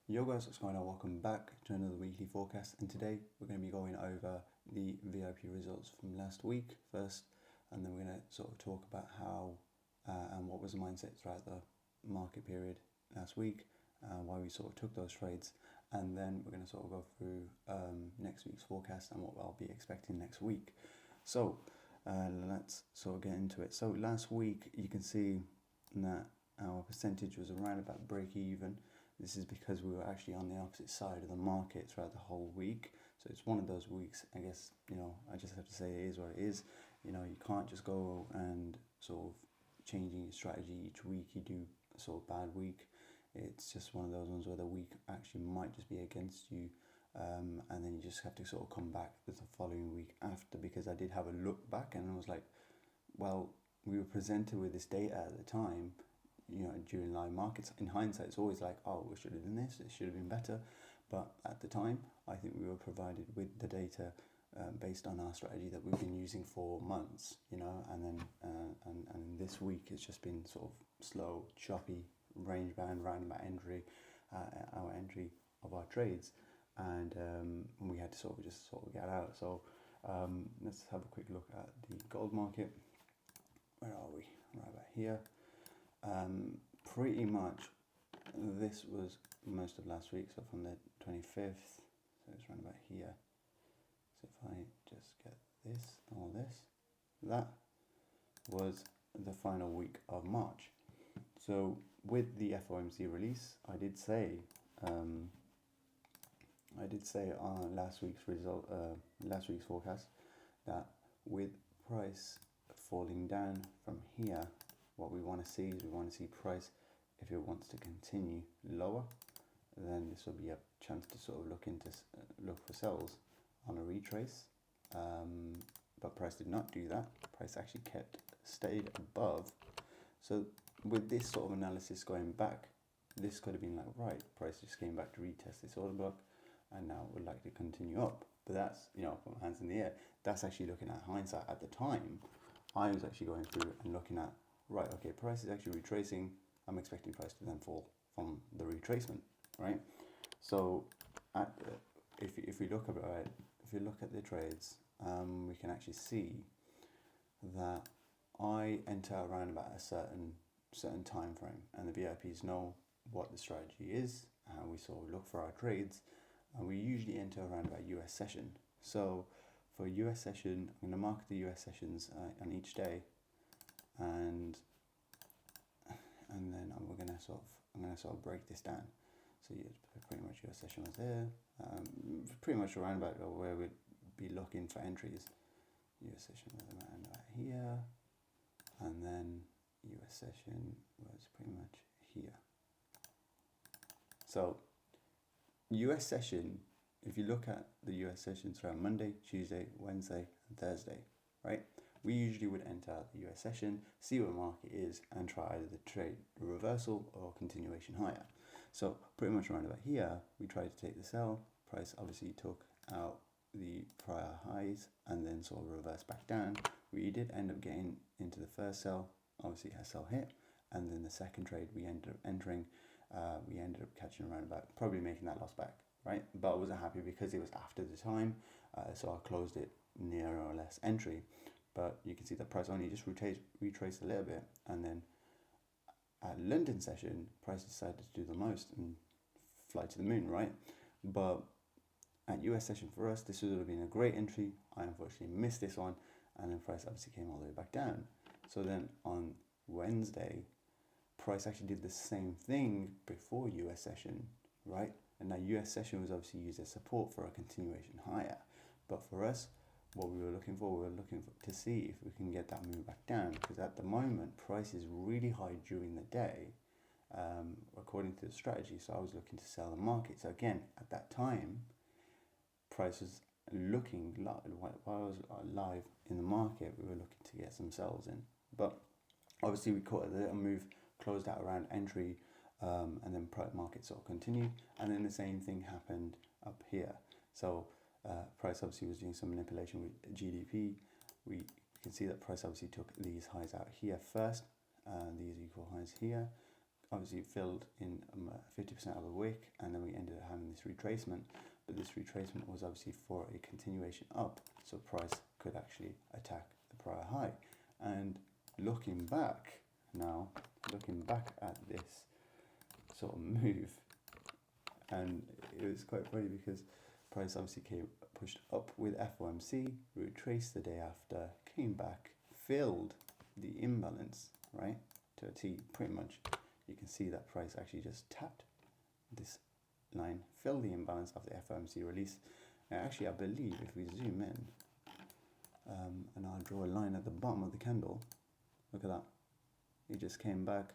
Yo guys, what's going on? Welcome back to another weekly forecast, and today we're going to be going over the VIP results from last week first, and then we're going to sort of talk about how and what was the mindset throughout the market period last week, why we sort of took those trades, and then we're going to sort of go through next week's forecast and what I'll be expecting next week. So let's sort of get into it. So last week you can see that our percentage was around about break even. This is because we were actually on the opposite side of the market throughout the whole week. So it's one of those weeks, I guess, I just have to say it is what it is. You can't just go and sort of changing your strategy each week. You do a sort of bad week. It's just one of those ones where the week actually might just be against you. And then you just have to sort of come back with the following week after, because I did have a look back and I was like, well, we were presented with this data at the time, during live markets. In hindsight, it's always like, oh, we should have done this, it should have been better. But at the time, I think we were provided with the data based on our strategy that we've been using for months, and then and this week it's just been sort of slow, choppy, range bound, roundabout entry, our entry of our trades, and we had to sort of get out. So let's have a quick look at the gold market. Where are we? Right about here. Pretty much this was most of last week, so from the 25th, so it's around about here. So if I just get this, all this, that was the final week of March. So with the FOMC release, I did say on last week's forecast, that with price falling down from here, what we want to see is we want to see price, if it wants to continue lower, then this will be a chance to sort of look for sells on a retrace. But price did not do that. Price actually stayed above. So with this sort of analysis going back, this could have been like, right, price just came back to retest this order block, and now would like to continue up. But that's, put my hands in the air. That's actually looking at hindsight. At the time, I was actually going through and looking at, right, okay, price is actually retracing. I'm expecting price to then fall from the retracement, right? So if we look at the trades, we can actually see that I enter around about a certain time frame, and the VIPs know what the strategy is, and we sort of look for our trades, and we usually enter around about US session. So for US session, I'm going to mark the US sessions on each day, and then I'm going to sort of break this down. So pretty much US session was there, pretty much around about where we'd be looking for entries. US session was around about here, and then US session was pretty much here. So US session, if you look at the US sessions around Monday, Tuesday, Wednesday, and Thursday, right? We usually would enter the US session, see what the market is, and try either the trade reversal or continuation higher. So pretty much around about here, we tried to take the sell. Price obviously took out the prior highs and then sort of reversed back down. We did end up getting into the first sell. Obviously, a sell hit, and then the second trade we ended up entering. We ended up catching around about, probably making that loss back, right? But I wasn't happy because it was after the time, so I closed it near or less entry. But you can see the price only just retraced a little bit, and then at London session, price decided to do the most and fly to the moon, right? But at US session for us, this would have been a great entry. I unfortunately missed this one, and then price obviously came all the way back down. So then on Wednesday, price actually did the same thing before US session, right? And now US session was obviously used as support for a continuation higher. But for us, what we were looking for, to see if we can get that move back down, because at the moment price is really high during the day, according to the strategy. So I was looking to sell the market. So again, at that time, price was looking while I was live in the market, we were looking to get some sells in. But obviously we caught a little move, closed out around entry, and then market sort of continued, and then the same thing happened up here. So price obviously was doing some manipulation with GDP. We can see that price obviously took these highs out here first, these equal highs here, obviously filled in 50% of the wick, and then we ended up having this retracement. But this retracement was obviously for a continuation up, so price could actually attack the prior high. And looking back at this sort of move, and it was quite funny because price obviously pushed up with FOMC, retraced the day after, came back, filled the imbalance, right, to a T, pretty much. You can see that price actually just tapped this line, fill the imbalance of the FOMC release. And actually, I believe if we zoom in, and I'll draw a line at the bottom of the candle, look at that. It just came back,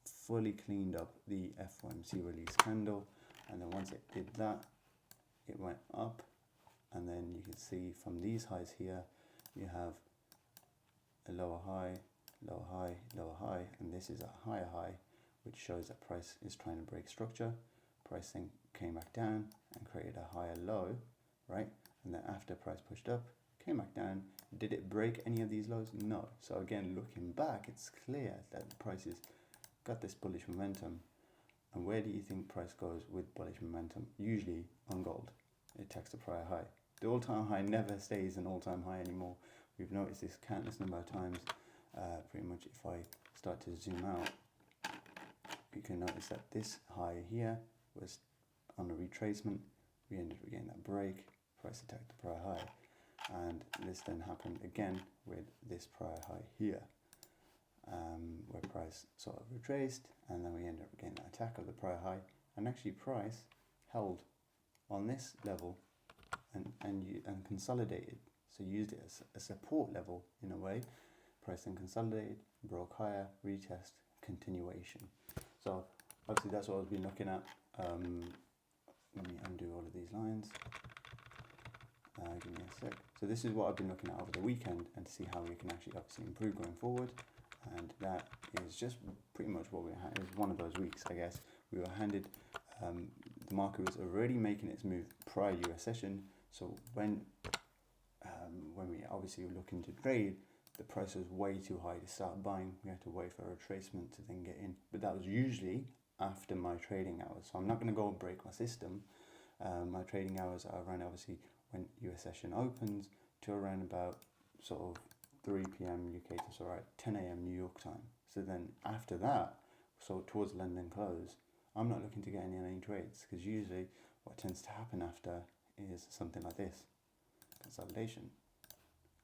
fully cleaned up the FOMC release candle, and then once it did that, it went up, and then you can see from these highs here, you have a lower high, lower high, lower high, and this is a higher high, which shows that price is trying to break structure. Price then came back down and created a higher low, right? And then after price pushed up, came back down. Did it break any of these lows? No. So again, looking back, it's clear that the price has got this bullish momentum. And where do you think price goes with bullish momentum? Usually on gold. It attacks the prior high. The all-time high never stays an all-time high anymore. We've noticed this countless number of times. Pretty much if I start to zoom out, you can notice that this high here was on a retracement. We ended up getting that break. Price attacked the prior high. And this then happened again with this prior high here, where price sort of retraced, and then we ended up getting that attack of the prior high. And actually price held on this level and consolidated. So used it as a support level in a way. Price then consolidated, broke higher, retest, continuation. So obviously that's what I've been looking at. Let me undo all of these lines. Give me a sec. So this is what I've been looking at over the weekend, and to see how we can actually obviously improve going forward. And that is just pretty much what we had. It was one of those weeks, I guess. We were handed, the market was already making its move prior US session. So when we obviously were looking to trade, the price was way too high to start buying. We had to wait for a retracement to then get in. But that was usually after my trading hours. So I'm not going to go and break my system. My trading hours are around obviously when US session opens to around about sort of 3 p.m. UK time, so right 10 a.m. New York time. So then after that, so towards London close, I'm not looking to get any trades, because usually what tends to happen after is something like this, consolidation,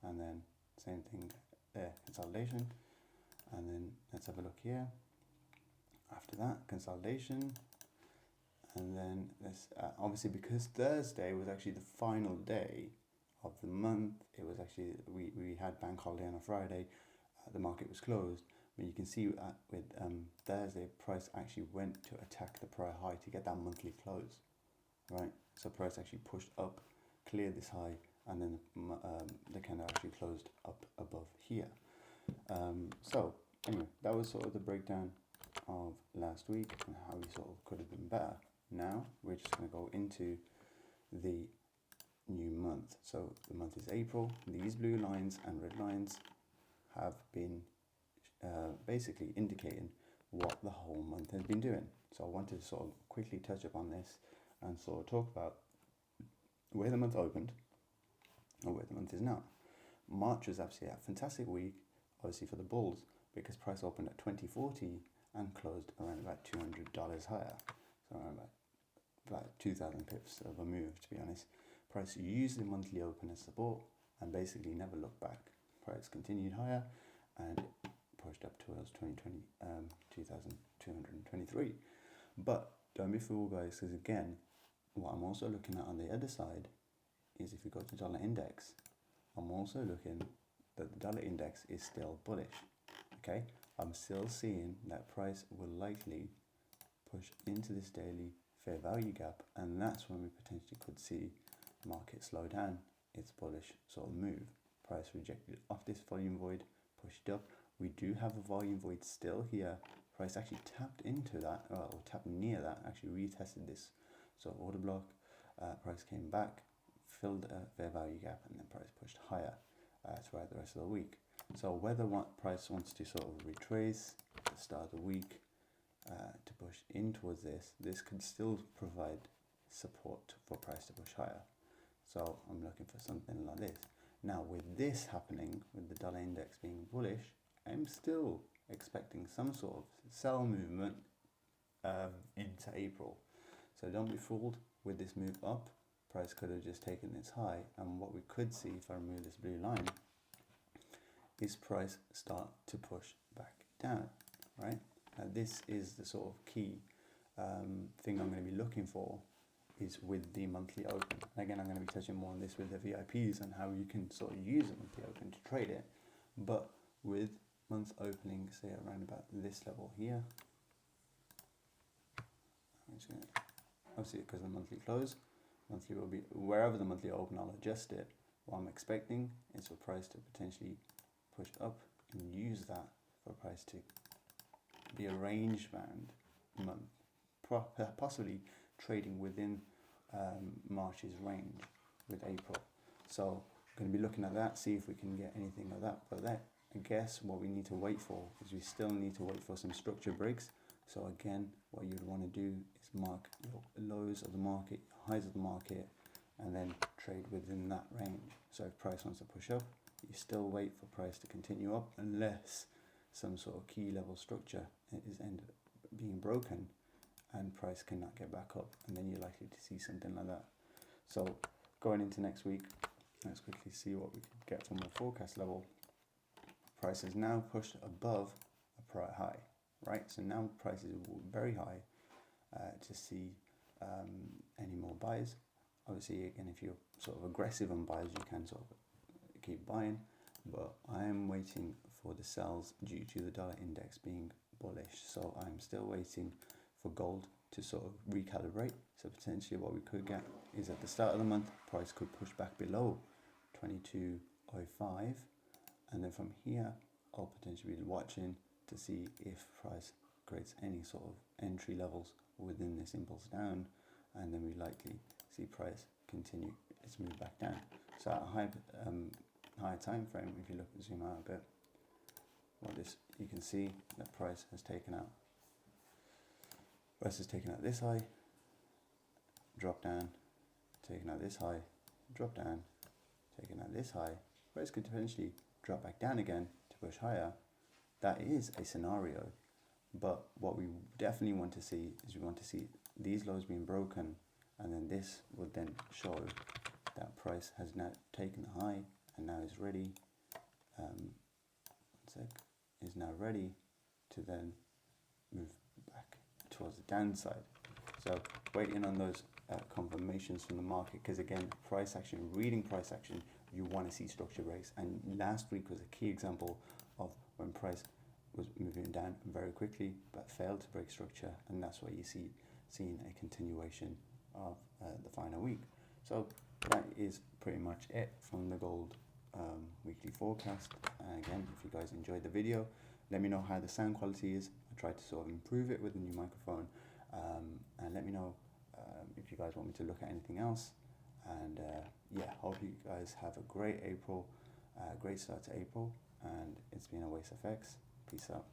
and then same thing there, consolidation, and then let's have a look here. After that, consolidation. And then this, obviously because Thursday was actually the final day of the month, it was actually, we had bank holiday on a Friday, the market was closed, but you can see with Thursday, price actually went to attack the prior high to get that monthly close, right? So price actually pushed up, cleared this high, and then the candle actually closed up above here. So anyway, that was sort of the breakdown of last week and how we sort of could have been better. Now we're just going to go into the new month. So the month is April. These blue lines and red lines have been basically indicating what the whole month has been doing. So I wanted to sort of quickly touch upon this and sort of talk about where the month opened and where the month is now. March was absolutely a fantastic week, obviously for the bulls, because price opened at 2040 and closed around about $200 higher. So around about 2,000 pips of a move, to be honest. Price used the monthly open as support and basically never looked back. Price continued higher and pushed up towards 2,223. But don't be fooled, guys, because again, what I'm also looking at on the other side is if you go to dollar index, I'm also looking that the dollar index is still bullish. Okay, I'm still seeing that price will likely push into this daily fair value gap, and that's when we potentially could see market slow down its bullish sort of move. Price rejected off this volume void, pushed up. We do have a volume void still here. Price actually tapped into that, or tapped near that, actually retested this sort of order block. Price came back, filled a fair value gap, and then price pushed higher throughout the rest of the week. So whether what price wants to sort of retrace at the start of the week, to push in towards this could still provide support for price to push higher. So I'm looking for something like this. Now with this happening, with the dollar index being bullish, I'm still expecting some sort of sell movement into April. So don't be fooled with this move up. Price could have just taken its high, and what we could see if I remove this blue line is price start to push back down, right? Now this is the sort of key thing I'm going to be looking for, is with the monthly open. And again, I'm going to be touching more on this with the VIPs and how you can sort of use a monthly open to trade it. But with month opening, say around about this level here, I'm just going to, obviously because the monthly close, monthly will be wherever the monthly open, I'll adjust it. What I'm expecting is for price to potentially push up and use that for price to be a range band month, possibly trading within March's range with April. So I'm going to be looking at that, see if we can get anything like that. But that, I guess what we need to wait for is we still need to wait for some structure breaks. So again, what you'd want to do is mark your lows of the market, highs of the market, and then trade within that range. So if price wants to push up, you still wait for price to continue up unless some sort of key level structure is ended being broken and price cannot get back up, and then you're likely to see something like that. So going into next week, let's quickly see what we can get from a forecast level. Price is now pushed above a prior high, right? So now price is very high to see any more buys. Obviously, again, if you're sort of aggressive on buys, you can sort of keep buying, but I am waiting for the sells due to the dollar index being bullish. So I'm still waiting for gold to sort of recalibrate. So potentially what we could get is at the start of the month, price could push back below 22.05, and then from here I'll potentially be watching to see if price creates any sort of entry levels within this impulse down, and then we likely see price continue its move back down. So at a higher time frame, if you look and zoom out a bit, you can see that price has taken out this high, drop down, taken out this high, drop down, taken out this high. Price could potentially drop back down again to push higher. That is a scenario, but what we definitely want to see is we want to see these lows being broken, and then this will then show that price has now taken the high and now is ready. Is now ready to then move back towards the downside. So waiting on those confirmations from the market, because again, price action, reading price action, you want to see structure breaks. And last week was a key example of when price was moving down very quickly but failed to break structure, and that's why you seeing a continuation of the final week. So that is pretty much it from the gold weekly forecast. And again, if you guys enjoyed the video, let me know how the sound quality is. I tried to sort of improve it with a new microphone, and let me know if you guys want me to look at anything else. And yeah, hope you guys have a great April, great start to April, and it's been a Waste FX. Peace out.